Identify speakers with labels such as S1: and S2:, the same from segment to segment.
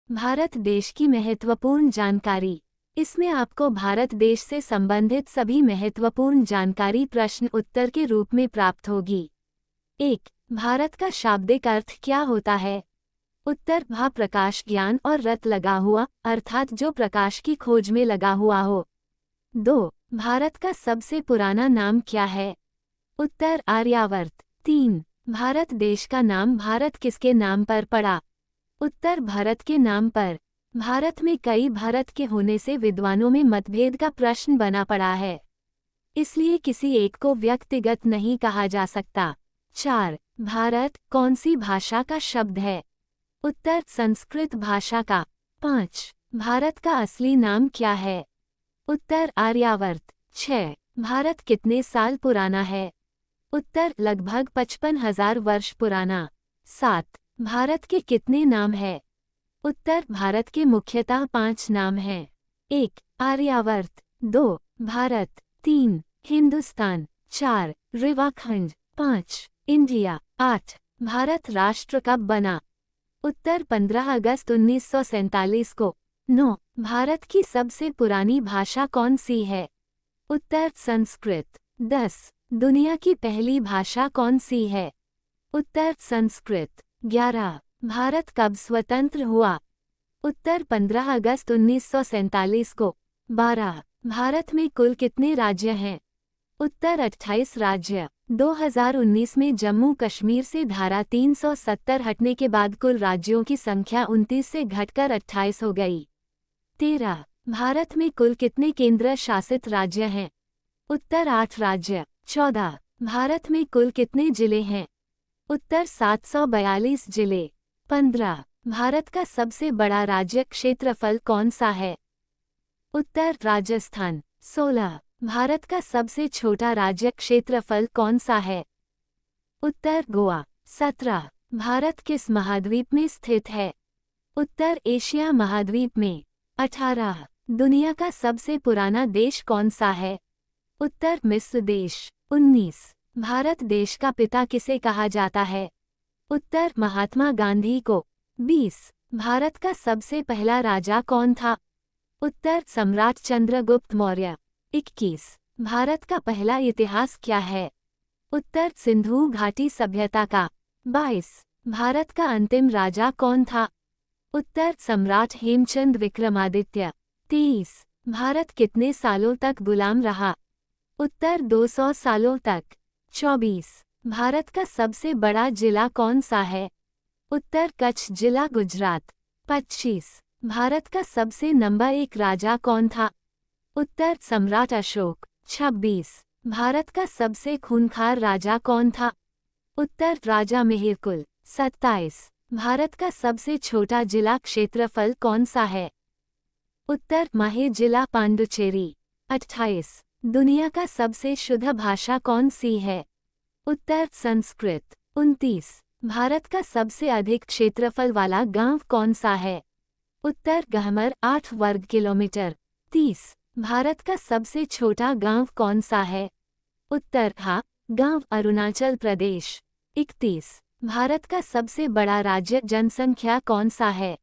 S1: भारत देश की महत्वपूर्ण जानकारी। इसमें आपको भारत देश से संबंधित सभी महत्वपूर्ण जानकारी प्रश्न उत्तर के रूप में प्राप्त होगी। 1. भारत का शाब्दिक अर्थ क्या होता है? उत्तर भा प्रकाश ज्ञान और रत लगा हुआ, अर्थात जो प्रकाश की खोज में लगा हुआ हो। 2. भारत का सबसे पुराना नाम क्या है? उत्तर आर्यावर्त। 3. भारत देश का नाम भारत किसके नाम पर पड़ा? उत्तर भरत के नाम पर। भारत में कई भारत के होने से विद्वानों में मतभेद का प्रश्न बना पड़ा है, इसलिए किसी एक को व्यक्तिगत नहीं कहा जा सकता। 4. भारत कौन सी भाषा का शब्द है? उत्तर संस्कृत भाषा का। 5. भारत का असली नाम क्या है? उत्तर आर्यावर्त। 6. भारत कितने साल पुराना है? उत्तर लगभग 55,000 वर्ष पुराना। 7. भारत के कितने नाम है? उत्तर भारत के मुख्यतः 5 नाम हैं। 1. आर्यावर्त। 2. भारत। 3. हिंदुस्तान। 4. रेवाखंड। 5. इंडिया। 8. भारत राष्ट्र कब बना? उत्तर 15 अगस्त 1947 को। 9. भारत की सबसे पुरानी भाषा कौन सी है? उत्तर संस्कृत। 10. दुनिया की पहली भाषा कौन सी है? उत्तर संस्कृत। 11. भारत कब स्वतंत्र हुआ? उत्तर 15 अगस्त 1947 को। 12. भारत में कुल कितने राज्य हैं? उत्तर 28 राज्य। 2019 में जम्मू कश्मीर से धारा 370 हटने के बाद कुल राज्यों की संख्या 29 से घटकर 28 हो गई। 13. भारत में कुल कितने केंद्र शासित राज्य हैं? उत्तर 8 राज्य। 14. भारत में कुल कितने जिले हैं? उत्तर 742 जिले। 15. भारत का सबसे बड़ा राज्य क्षेत्रफल कौन सा है? उत्तर राजस्थान। 16. भारत का सबसे छोटा राज्य क्षेत्रफल कौन सा है? उत्तर गोवा। 17. भारत किस महाद्वीप में स्थित है? उत्तर एशिया महाद्वीप में। 18. दुनिया का सबसे पुराना देश कौन सा है? उत्तर मिस्र देश। 19. भारत देश का पिता किसे कहा जाता है? उत्तर महात्मा गांधी को। 20. भारत का सबसे पहला राजा कौन था? उत्तर सम्राट चंद्रगुप्त मौर्य। 21. भारत का पहला इतिहास क्या है? उत्तर सिंधु घाटी सभ्यता का। 22. भारत का अंतिम राजा कौन था? उत्तर सम्राट हेमचंद विक्रमादित्य। 23. भारत कितने सालों तक गुलाम रहा? उत्तर 200 सालों तक। 24. भारत का सबसे बड़ा जिला कौन सा है? उत्तर कच्छ जिला गुजरात। 25. भारत का सबसे नंबर 1 राजा कौन था? उत्तर सम्राट अशोक। 26. भारत का सबसे खूंखार राजा कौन था? उत्तर राजा मिहिरकुल। 27. भारत का सबसे छोटा जिला क्षेत्रफल कौन सा है? उत्तर माहे जिला पांडुचेरी। 28. दुनिया का सबसे शुद्ध भाषा कौन सी है? उत्तर संस्कृत। 29. भारत का सबसे अधिक क्षेत्रफल वाला गांव कौन सा है? उत्तर गहमर 8 वर्ग किलोमीटर। 30. भारत का सबसे छोटा गांव कौन सा है? उत्तर हा गांव अरुणाचल प्रदेश। 31. भारत का सबसे बड़ा राज्य जनसंख्या कौन सा है?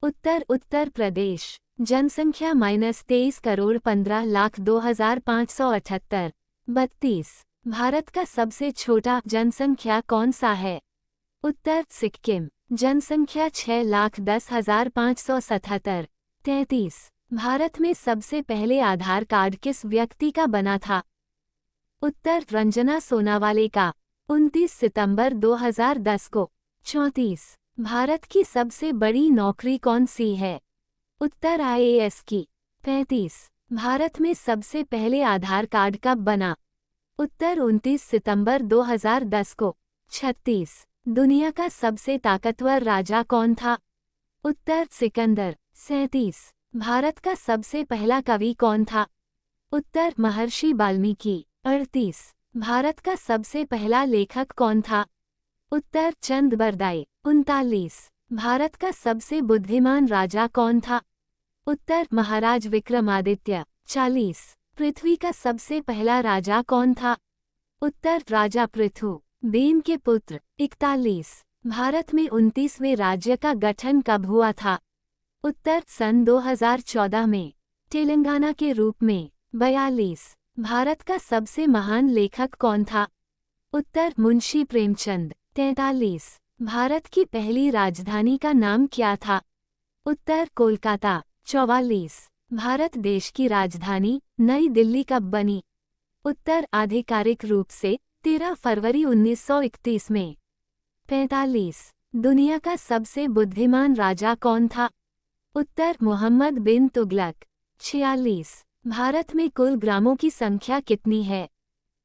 S1: उत्तर उत्तर प्रदेश। जनसंख्या -23 करोड़ 15 लाख 2,578। 32. भारत का सबसे छोटा जनसंख्या कौन सा है? उत्तर सिक्किम। जनसंख्या 6,10,577। 33. भारत में सबसे पहले आधार कार्ड किस व्यक्ति का बना था? उत्तर रंजना सोनावाले का। 29 सितंबर 2010 को। 34. भारत की सबसे बड़ी नौकरी कौन सी है? उत्तर IAS की। 35. भारत में सबसे पहले आधार कार्ड कब बना? उत्तर 29 सितंबर 2010 को। 36. दुनिया का सबसे ताकतवर राजा कौन था? उत्तर सिकंदर। 37. भारत का सबसे पहला कवि कौन था? उत्तर महर्षि वाल्मीकि। 38. भारत का सबसे पहला लेखक कौन था? उत्तर चंद बरदाई। 39. भारत का सबसे बुद्धिमान राजा कौन था? उत्तर महाराज विक्रमादित्य। 40. पृथ्वी का सबसे पहला राजा कौन था? उत्तर राजा पृथु बेन के पुत्र। 41. भारत में 29वें राज्य का गठन कब हुआ था? उत्तर सन 2014 में। तेलंगाना के रूप में। 42। भारत का सबसे महान लेखक कौन था? उत्तर मुंशी प्रेमचंद। 43। भारत की पहली राजधानी का नाम क्या था? उत्तर कोलकाता। 44। भारत देश की राजधानी नई दिल्ली कब बनी? उत्तर आधिकारिक रूप से 13 फरवरी 1931 में। 45। दुनिया का सबसे बुद्धिमान राजा कौन था? उत्तर मुहम्मद बिन तुगलक। 46। भारत में कुल ग्रामों की संख्या कितनी है?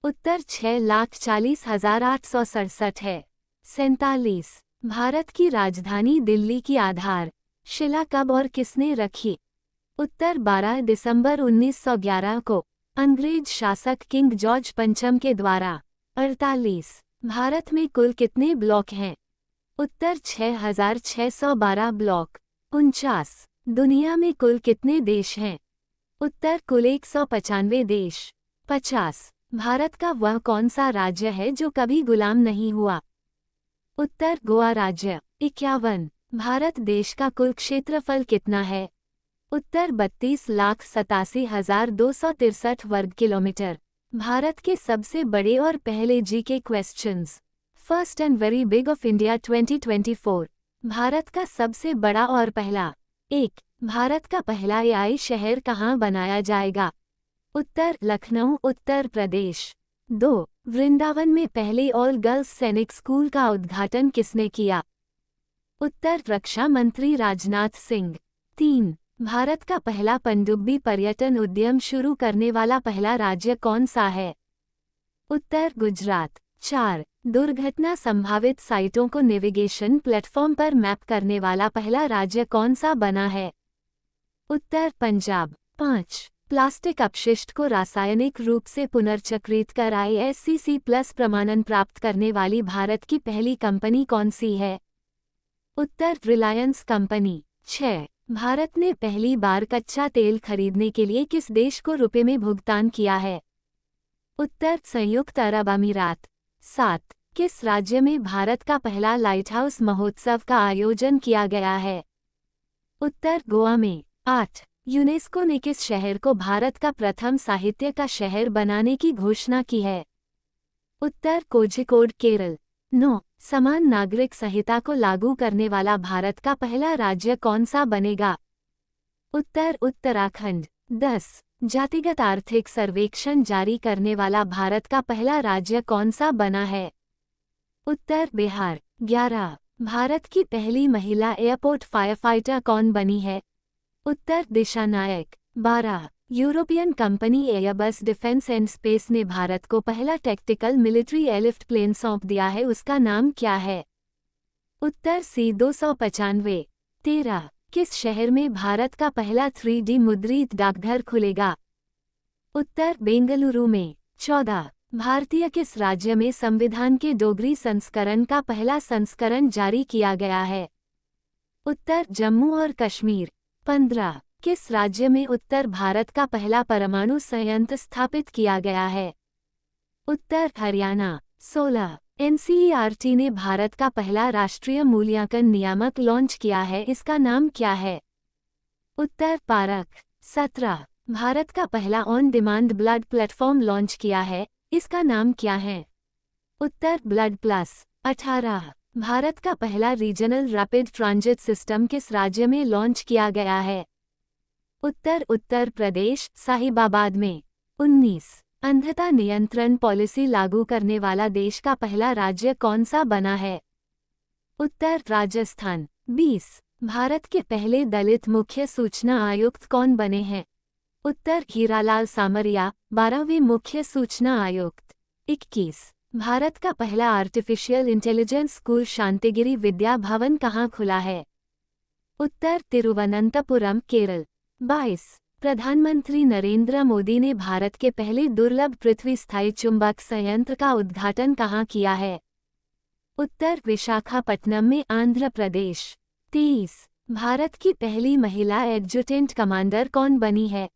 S1: उत्तर 6,40,867 है। 47। भारत की राजधानी दिल्ली की आधार शिला कब और किसने रखी? उत्तर 12 दिसंबर 1911 को अंग्रेज शासक किंग जॉर्ज पंचम के द्वारा। 48। भारत में कुल कितने ब्लॉक हैं? उत्तर 6,612 ब्लॉक। 49। दुनिया में कुल कितने देश हैं? उत्तर कुल 195 देश। 50। भारत का वह कौन सा राज्य है जो कभी गुलाम नहीं हुआ? उत्तर गोवा राज्य। 51। भारत देश का कुल क्षेत्रफल कितना है? उत्तर 32,87,263 वर्ग किलोमीटर। भारत के सबसे बड़े और पहले GK questions. First and very big of India 2024। Bharat का सबसे बड़ा और पहला। 1। भारत का पहला एआई शहर कहाँ बनाया जाएगा? उत्तर लखनऊ उत्तर प्रदेश। 2। वृंदावन में पहले ऑल गर्ल्स सैनिक स्कूल का उद्घाटन किसने किया? उत्तर रक्षा मंत्री राजनाथ सिंह। 3। भारत का पहला पनडुब्बी पर्यटन उद्यम शुरू करने वाला पहला राज्य कौन सा है? उत्तर गुजरात। 4। दुर्घटना संभावित साइटों को नेविगेशन प्लेटफॉर्म पर मैप करने वाला पहला राज्य कौन सा बना है? उत्तर पंजाब। 5। प्लास्टिक अपशिष्ट को रासायनिक रूप से पुनर्चक्रित कर ISCC+ प्रमाणन प्राप्त करने वाली भारत की पहली कंपनी कौन सी है? उत्तर रिलायंस कंपनी। 6। भारत ने पहली बार कच्चा तेल खरीदने के लिए किस देश को रुपए में भुगतान किया है? उत्तर संयुक्त अरब अमीरात। 7। किस राज्य में भारत का पहला लाइट हाउस महोत्सव का आयोजन किया गया है? उत्तर गोवा में। 8। यूनेस्को ने किस शहर को भारत का प्रथम साहित्य का शहर बनाने की घोषणा की है? उत्तर कोझिकोड केरल। 9। समान नागरिक संहिता को लागू करने वाला भारत का पहला राज्य कौन सा बनेगा? उत्तर उत्तराखंड। 10। जातिगत आर्थिक सर्वेक्षण जारी करने वाला भारत का पहला राज्य कौन सा बना है? उत्तर बिहार। 11। भारत की पहली महिला एयरपोर्ट फायरफाइटर कौन बनी है? उत्तर दिशा नायक। 12। European company Airbus defence and space ने भारत को पहला टैक्टिकल मिलिट्री एयरलिफ्ट प्लेन सौंप दिया है, उसका नाम क्या है? उत्तर C-295। 13। किस शहर में भारत का पहला 3D मुद्रित डाकघर खुलेगा? उत्तर बेंगलुरु में। 14। भारतीय किस राज्य में संविधान के डोगरी संस्करण का पहला संस्करण जारी किया गया है? उत्तर जम्मू और कश्मीर। 15। किस राज्य में उत्तर भारत का पहला परमाणु संयंत्र स्थापित किया गया है? उत्तर हरियाणा। 16। NCERT ने भारत का पहला राष्ट्रीय मूल्यांकन नियामक लॉन्च किया है, इसका नाम क्या है? उत्तर पारक। 17। भारत का पहला on demand blood platform launch किया है, इसका नाम क्या है? उत्तर ब्लड प्लस। 18। भारत का पहला रीजनल रैपिड ट्रांजिट सिस्टम किस राज्य में लॉन्च किया गया है? उत्तर उत्तर प्रदेश साहिबाबाद में। 19। अंधता नियंत्रण पॉलिसी लागू करने वाला देश का पहला राज्य कौन सा बना है? उत्तर राजस्थान। 20। भारत के पहले दलित मुख्य सूचना आयुक्त कौन बने हैं? उत्तर हीरालाल सामरिया 12वें मुख्य सूचना आयुक्त। 21। भारत का पहला artificial intelligence school Shantigiri Vidya Bhavan कहाँ खुला है? उत्तर तिरुवनंतपुरम केरल। 22। प्रधानमंत्री नरेंद्र मोदी ने भारत के पहले दुर्लभ पृथ्वी स्थायी चुंबक संयंत्र का उद्घाटन कहाँ किया है? उत्तर विशाखापट्टनम में आंध्र प्रदेश। 23। भारत की पहली महिला एडजुटेंट कमांडर कौन बनी है?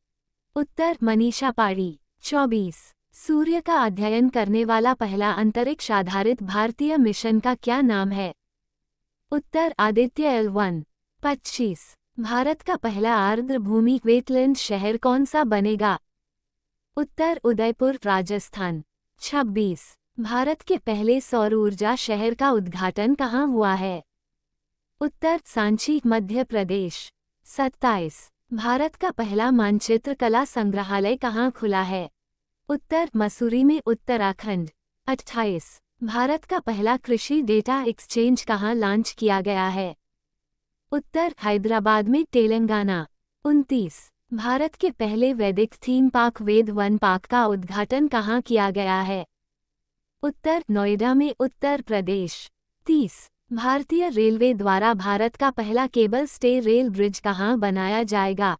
S1: उत्तर मनीषा पाड़ी। 24। सूर्य का अध्ययन करने वाला पहला अंतरिक्ष आधारित भारतीय मिशन का क्या नाम है? उत्तर आदित्य L1। 25। भारत का पहला आर्द्र भूमि वेटलैंड शहर कौन सा बनेगा? उत्तर उदयपुर राजस्थान। 26। भारत के पहले सौर ऊर्जा शहर का उद्घाटन कहाँ हुआ है? उत्तर सांची मध्य प्रदेश। 27। भारत का पहला मानचित्र कला संग्रहालय कहाँ खुला है? उत्तर मसूरी में उत्तराखंड। 28। भारत का पहला कृषि डेटा एक्सचेंज कहाँ लॉन्च किया गया है? उत्तर हैदराबाद में तेलंगाना। 29। भारत के पहले वैदिक थीम पार्क वेद वन पार्क का उद्घाटन कहाँ किया गया है? उत्तर नोएडा में उत्तर प्रदेश। 30। भारतीय रेलवे द्वारा भारत का पहला केबल स्टे रेल ब्रिज कहाँ बनाया जाएगा?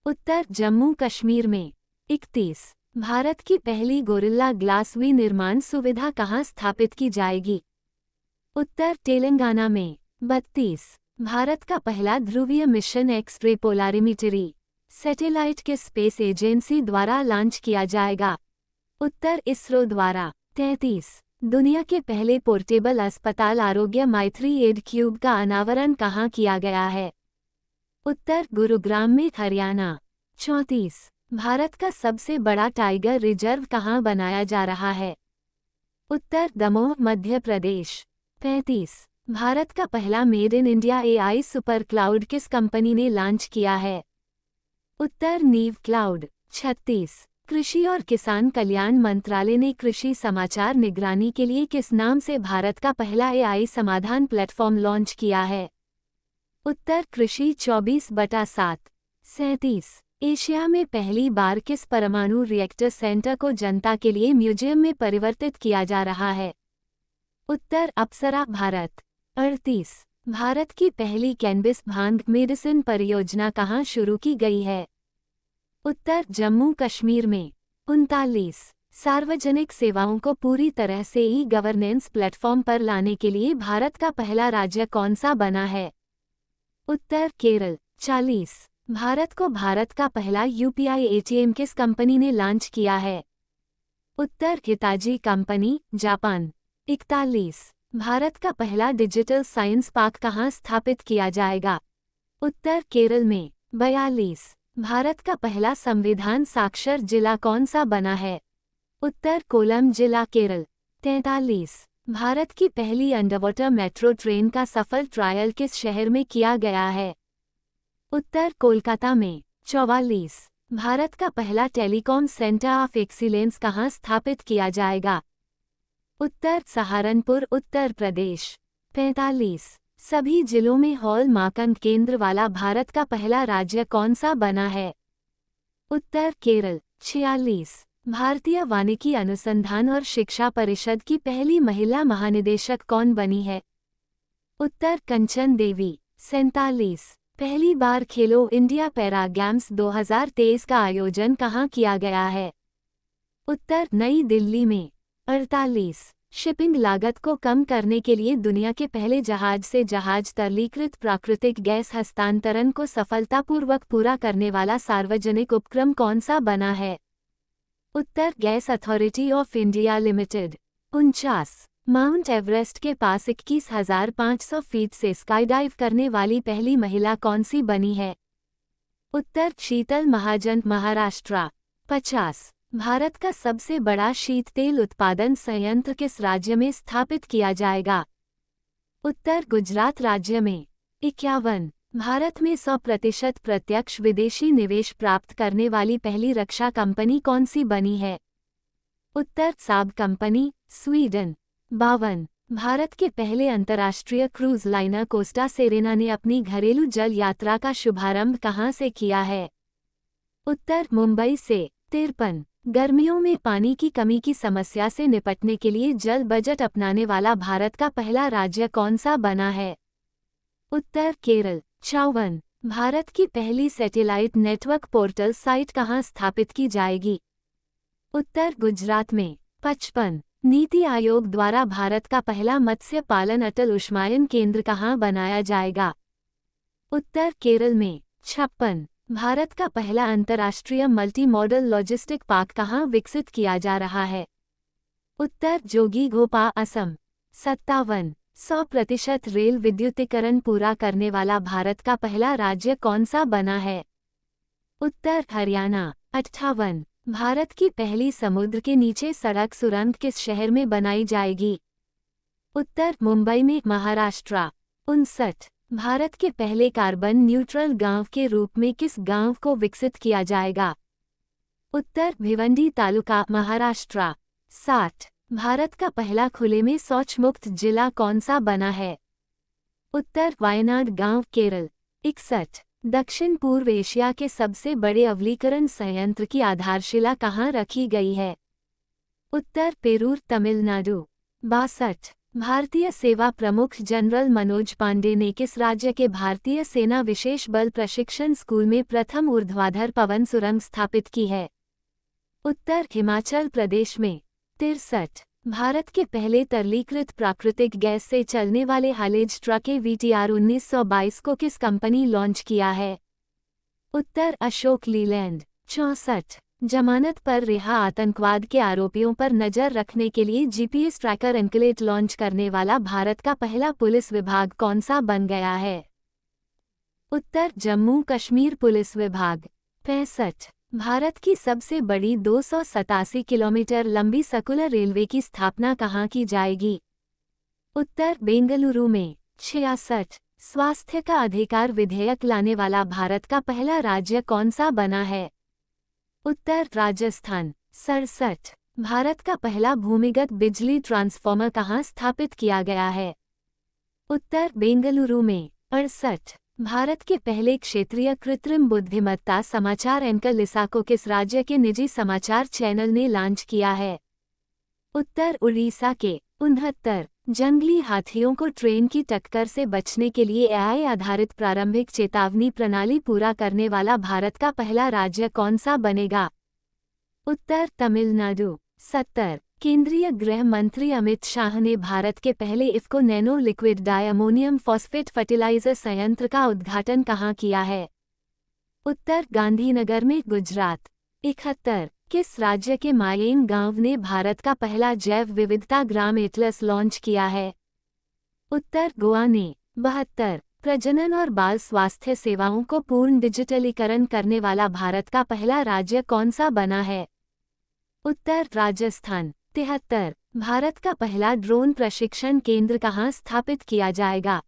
S1: उत्तर जम्मू कश्मीर में। 31। भारत की पहली गोरिल्ला ग्लास विनिर्माण सुविधा कहाँ स्थापित की जाएगी? उत्तर तेलंगाना में। 32। भारत का पहला ध्रुवीय मिशन एक्स-रे पोलारिमीटरी सैटेलाइट किस स्पेस एजेंसी द्वारा लॉन्च किया जाएगा? उत्तर इसरो द्वारा। 33। दुनिया के पहले पोर्टेबल अस्पताल आरोग्य माइत्री एड क्यूब का अनावरण कहाँ किया गया है? उत्तर गुरुग्राम में हरियाणा। 34। भारत का सबसे बड़ा टाइगर रिजर्व कहाँ बनाया जा रहा है? उत्तर दमोह मध्य प्रदेश। 35। भारत का पहला made in India AI super cloud किस कंपनी ने लॉन्च किया है? उत्तर नीव क्लाउड। 36। कृषि और किसान कल्याण मंत्रालय ने कृषि समाचार निगरानी के लिए किस नाम से भारत का पहला एआई समाधान प्लेटफॉर्म लॉन्च किया है? उत्तर कृषि 24/7। 37। एशिया में पहली बार किस परमाणु रिएक्टर सेंटर को जनता के लिए म्यूजियम में परिवर्तित किया जा रहा है? उत्तर अप्सरा भारत। 38। भारत की पहली कैनबिस भांग मेडिसिन परियोजना कहाँ शुरू की गई है? उत्तर जम्मू कश्मीर में। 39। सार्वजनिक सेवाओं को पूरी तरह से ई गवर्नेंस प्लेटफॉर्म पर लाने के लिए भारत का पहला राज्य कौन सा बना है? उत्तर केरल। 40। भारत को भारत का पहला यूपीआई एटीएम किस कंपनी ने लॉन्च किया है? उत्तर हिताची कंपनी जापान। 41। भारत का पहला डिजिटल साइंस पार्क कहाँ स्थापित किया जाएगा? उत्तर केरल में। 42। भारत का पहला संविधान साक्षर जिला कौन सा बना है? उत्तर कोल्लम जिला केरल। 43। भारत की पहली अंडरवाटर मेट्रो ट्रेन का सफल ट्रायल किस शहर में किया गया है? उत्तर कोलकाता में। 44। भारत का पहला टेलीकॉम सेंटर ऑफ एक्सीलेंस कहाँ स्थापित किया जाएगा? उत्तर सहारनपुर उत्तर प्रदेश। 45। सभी जिलों में हॉल मार्कन केंद्र वाला भारत का पहला राज्य कौन सा बना है? उत्तर केरल। 46। भारतीय वानिकी अनुसंधान और शिक्षा परिषद की पहली महिला महानिदेशक कौन बनी है? उत्तर कंचन देवी। 47। पहली बार खेलो इंडिया पैरा गेम्स 2023 का आयोजन कहाँ किया गया है? उत्तर नई दिल्ली में। 48। शिपिंग लागत को कम करने के लिए दुनिया के पहले जहाज से जहाज तरलीकृत प्राकृतिक गैस हस्तांतरण को सफलतापूर्वक पूरा करने वाला सार्वजनिक उपक्रम कौन सा बना है? उत्तर gas authority of India limited. 49। Mount Everest के पास 21,500 फीट से स्काईडाइव करने वाली पहली महिला कौन सी बनी है? उत्तर शीतल महाजन महाराष्ट्र। 50। भारत का सबसे बड़ा शीत तेल उत्पादन संयंत्र किस राज्य में स्थापित किया जाएगा? उत्तर गुजरात राज्य में। 51। भारत में 100% प्रत्यक्ष विदेशी निवेश प्राप्त करने वाली पहली रक्षा कंपनी कौन सी बनी है? उत्तर साब कंपनी स्वीडन। 52। भारत के पहले अंतर्राष्ट्रीय क्रूज लाइनर कोस्टा सेरेना ने अपनी घरेलू जल यात्रा का शुभारंभ कहाँ से किया है? उत्तर मुंबई से। 53। गर्मियों में पानी की कमी की समस्या से निपटने के लिए जल बजट अपनाने वाला भारत का पहला राज्य कौन सा बना है? उत्तर केरल। 54। भारत की पहली सैटेलाइट नेटवर्क पोर्टल साइट कहाँ स्थापित की जाएगी? उत्तर गुजरात में। 55। नीति आयोग द्वारा भारत का पहला मत्स्य पालन अटल उष्मायन केंद्र कहाँ बनाया जाएगा? उत्तर केरल में। 56। भारत का पहला अंतर्राष्ट्रीय मल्टी मॉडल लॉजिस्टिक पार्क कहाँ विकसित किया जा रहा है? उत्तर जोगीघोपा असम। 57। 100% रेल विद्युतीकरण पूरा करने वाला भारत का पहला राज्य कौन सा बना है? उत्तर हरियाणा। 58। भारत की पहली समुद्र के नीचे सड़क सुरंग किस शहर में बनाई जाएगी? उत्तर मुंबई में, महाराष्ट्र। 59। भारत के पहले कार्बन न्यूट्रल गांव के रूप में किस गांव को विकसित किया जाएगा? उत्तर भिवंडी तालुका, महाराष्ट्र। 60। भारत का पहला खुले में शौच मुक्त जिला कौन सा बना है? उत्तर वायनाड गांव, केरल। 61। दक्षिण पूर्व एशिया के सबसे बड़े अवलीकरण संयंत्र की आधारशिला कहाँ रखी गई है? उत्तर पेरूर, तमिलनाडु। 62। भारतीय सेवा प्रमुख जनरल मनोज पांडे ने किस राज्य के भारतीय सेना विशेष बल प्रशिक्षण स्कूल में प्रथम ऊर्ध्वाधर पवन सुरंग स्थापित की है? उत्तर हिमाचल प्रदेश में। 63। भारत के पहले तरलीकृत प्राकृतिक गैस से चलने वाले हालेज ट्रक VTR 1922 को किस कंपनी लॉन्च किया है? उत्तर अशोक लीलैंड। 64। जमानत पर रिहा आतंकवाद के आरोपियों पर नजर रखने के लिए GPS ट्रैकर एनकलेट लॉन्च करने वाला भारत का पहला पुलिस विभाग कौन सा बन गया है? उत्तर जम्मू कश्मीर पुलिस विभाग। 65। भारत की सबसे बड़ी 287 किलोमीटर लंबी सर्कुलर रेलवे की स्थापना कहाँ की जाएगी? उत्तर बेंगलुरु में। 66। स्वास्थ्य का अधिकार विधेयक लाने वाला भारत का पहला राज्य कौन सा बना है? उत्तर राजस्थान। 67। भारत का पहला भूमिगत बिजली ट्रांसफार्मर कहाँ स्थापित किया गया है? उत्तर बेंगलुरु में। 68। भारत के पहले क्षेत्रीय कृत्रिम बुद्धिमत्ता समाचार एंकर लिसा को किस राज्य के निजी समाचार चैनल ने लॉन्च किया है? उत्तर उड़ीसा के। 69। जंगली हाथियों को ट्रेन की टक्कर से बचने के लिए AI आधारित प्रारंभिक चेतावनी प्रणाली पूरा करने वाला भारत का पहला राज्य कौन सा बनेगा? उत्तर तमिलनाडु। 70। केंद्रीय गृह मंत्री अमित शाह ने भारत के पहले IFFCO nano liquid di ammonium phosphate fertilizer संयंत्र का उद्घाटन कहाँ किया है? उत्तर गांधीनगर में, गुजरात। 71। किस राज्य के मायेन गांव ने भारत का पहला जैव विविधता ग्राम एटलस लॉन्च किया है? उत्तर गोवा ने। 72। प्रजनन और बाल स्वास्थ्य सेवाओं को पूर्ण डिजिटलीकरण करने वाला भारत का पहला राज्य कौन सा बना है? उत्तर राजस्थान। 73। भारत का पहला ड्रोन प्रशिक्षण केंद्र कहाँ स्थापित किया जाएगा?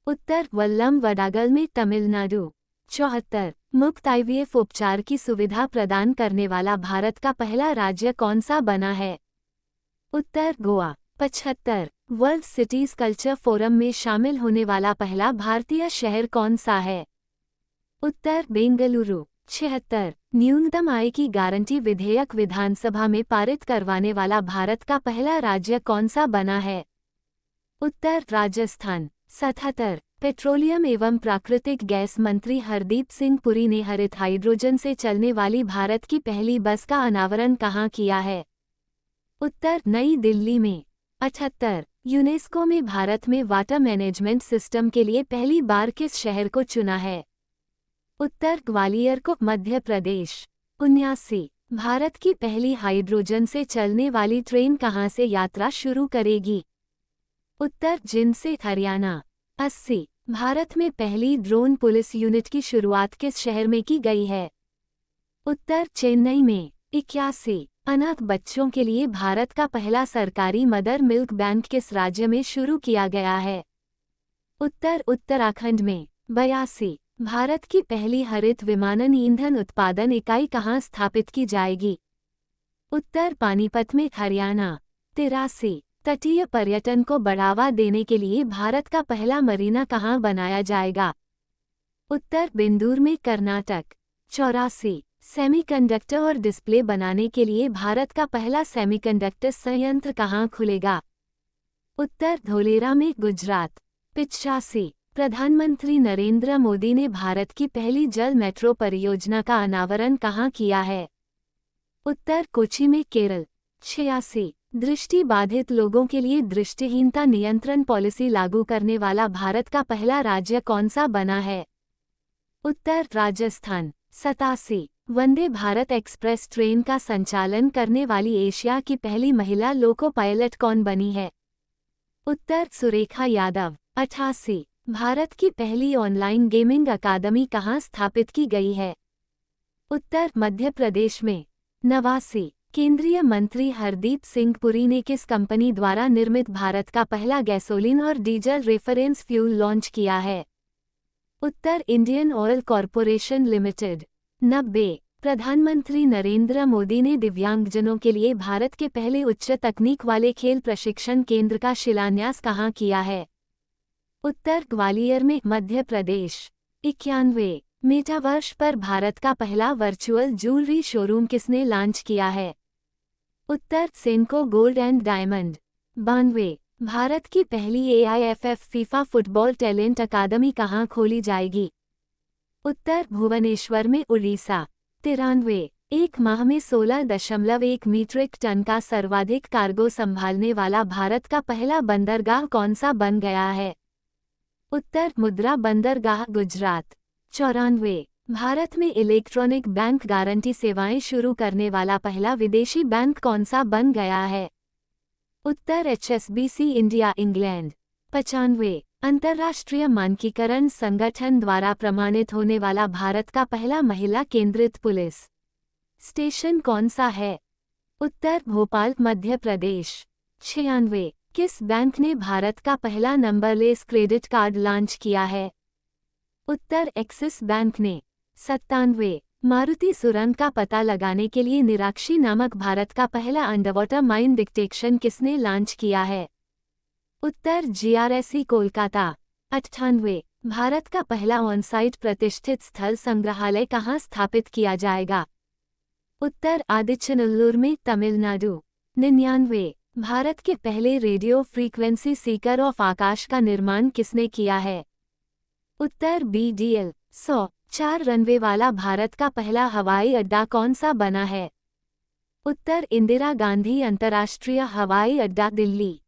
S1: उत्तर वल्लम वडागल में, तमिलनाडु। 74। मुफ्त IVF उपचार की सुविधा प्रदान करने वाला भारत का पहला राज्य कौन सा बना है? उत्तर Goa. 75। World cities culture forum में शामिल होने वाला पहला भारतीय शहर कौन सा है? उत्तर बेंगलुरु। 76। न्यूनतम आय की गारंटी विधेयक विधानसभा में पारित करवाने वाला भारत का पहला राज्य कौन सा बना है? उत्तर राजस्थान। 77। पेट्रोलियम एवं प्राकृतिक गैस मंत्री हरदीप सिंह पुरी ने हरित हाइड्रोजन से चलने वाली भारत की पहली बस का अनावरण कहाँ किया है? उत्तर नई दिल्ली में। 78। यूनेस्को में भारत में वाटर मैनेजमेंट सिस्टम के लिए पहली बार किस शहर को चुना है? उत्तर ग्वालियर को, मध्य प्रदेश। 79। भारत की पहली हाइड्रोजन से चलने वाली ट्रेन कहाँ से यात्रा शुरू करेगी? उत्तर जिंद से, हरियाणा। 80। भारत में पहली ड्रोन पुलिस यूनिट की शुरुआत किस शहर में की गई है? उत्तर चेन्नई में। 81। अनाथ बच्चों के लिए भारत का पहला सरकारी मदर मिल्क बैंक किस राज्य में शुरू किया गया है? उत्तर उत्तराखंड में। 82। भारत की पहली हरित विमानन ईंधन उत्पादन इकाई कहाँ स्थापित की जाएगी? उत्तर पानीपत में, हरियाणा। 83। तटीय पर्यटन को बढ़ावा देने के लिए भारत का पहला मरीना कहाँ बनाया जाएगा? उत्तर बिंदूर में, कर्नाटक। 84। सेमीकंडक्टर और डिस्प्ले बनाने के लिए भारत का पहला सेमीकंडक्टर संयंत्र कहाँ खुलेगा? उत्तर धोलेरा में, गुजरात। 85। प्रधानमंत्री नरेंद्र मोदी ने भारत की पहली जल मेट्रो परियोजना का अनावरण कहाँ किया है? उत्तर कोच्चि में, केरल। 86। दृष्टि बाधित लोगों के लिए दृष्टिहीनता नियंत्रण पॉलिसी लागू करने वाला भारत का पहला राज्य कौन सा बना है? उत्तर राजस्थान। 87। वंदे भारत एक्सप्रेस ट्रेन का संचालन करने वाली एशिया की पहली महिला लोको पायलट कौन बनी है? उत्तर सुरेखा यादव। 88। भारत की पहली ऑनलाइन गेमिंग अकादमी कहाँ स्थापित की गई है? उत्तर मध्य प्रदेश में। 89। केंद्रीय मंत्री हरदीप सिंह पुरी ने किस कंपनी द्वारा निर्मित भारत का पहला गैसोलीन और डीजल रेफरेंस फ्यूल लॉन्च किया है? उत्तर इंडियन ऑयल कॉरपोरेशन लिमिटेड। 90। प्रधानमंत्री नरेंद्र मोदी ने दिव्यांगजनों के लिए भारत के पहले उच्च तकनीक वाले खेल प्रशिक्षण केंद्र का शिलान्यास कहाँ किया है? उत्तर ग्वालियर में, मध्य प्रदेश। 91। मेटावर्स पर भारत का पहला वर्चुअल ज्वेलरी शोरूम किसने लॉन्च किया है? उत्तर Senco gold and diamond. 92। Bharat की पहली AIFF FIFA football talent academy कहाँ खोली जाएगी? उत्तर भुवनेश्वर में, उड़ीसा। 93। एक माह में 16.1 मीट्रिक टन का सर्वाधिक कार्गो संभालने वाला भारत का पहला बंदरगाह कौन सा बन गया है? उत्तर मुद्रा बंदरगाह, गुजरात। 94। भारत में इलेक्ट्रॉनिक बैंक गारंटी सेवाएं शुरू करने वाला पहला विदेशी बैंक कौन सा बन गया है? उत्तर HSBC इंडिया, इंग्लैंड। 95। अंतर्राष्ट्रीय मानकीकरण संगठन द्वारा प्रमाणित होने वाला भारत का पहला महिला केंद्रित पुलिस स्टेशन कौन सा है? उत्तर भोपाल, मध्य प्रदेश। 96। किस बैंक ने भारत का पहला नंबरलेस क्रेडिट कार्ड लॉन्च किया है? उत्तर एक्सिस बैंक ने। 97। मारुति सुरंग का पता लगाने के लिए निराक्षी नामक भारत का पहला अंडरवाटर माइन डिटेक्शन किसने लॉन्च किया है? उत्तर GRSE, कोलकाता। 98। भारत का पहला ऑनसाइट प्रतिष्ठित स्थल संग्रहालय कहाँ स्थापित किया जाएगा? उत्तर आदिचनल्लूर में, तमिलनाडु। 99। भारत के पहले रेडियो फ्रीक्वेंसी सीकर ऑफ आकाश का निर्माण किसने किया है? उत्तर BDL। 100। 4 रनवे वाला भारत का पहला हवाई अड्डा कौन सा बना है? उत्तर इंदिरा गांधी अंतर्राष्ट्रीय हवाई अड्डा, दिल्ली।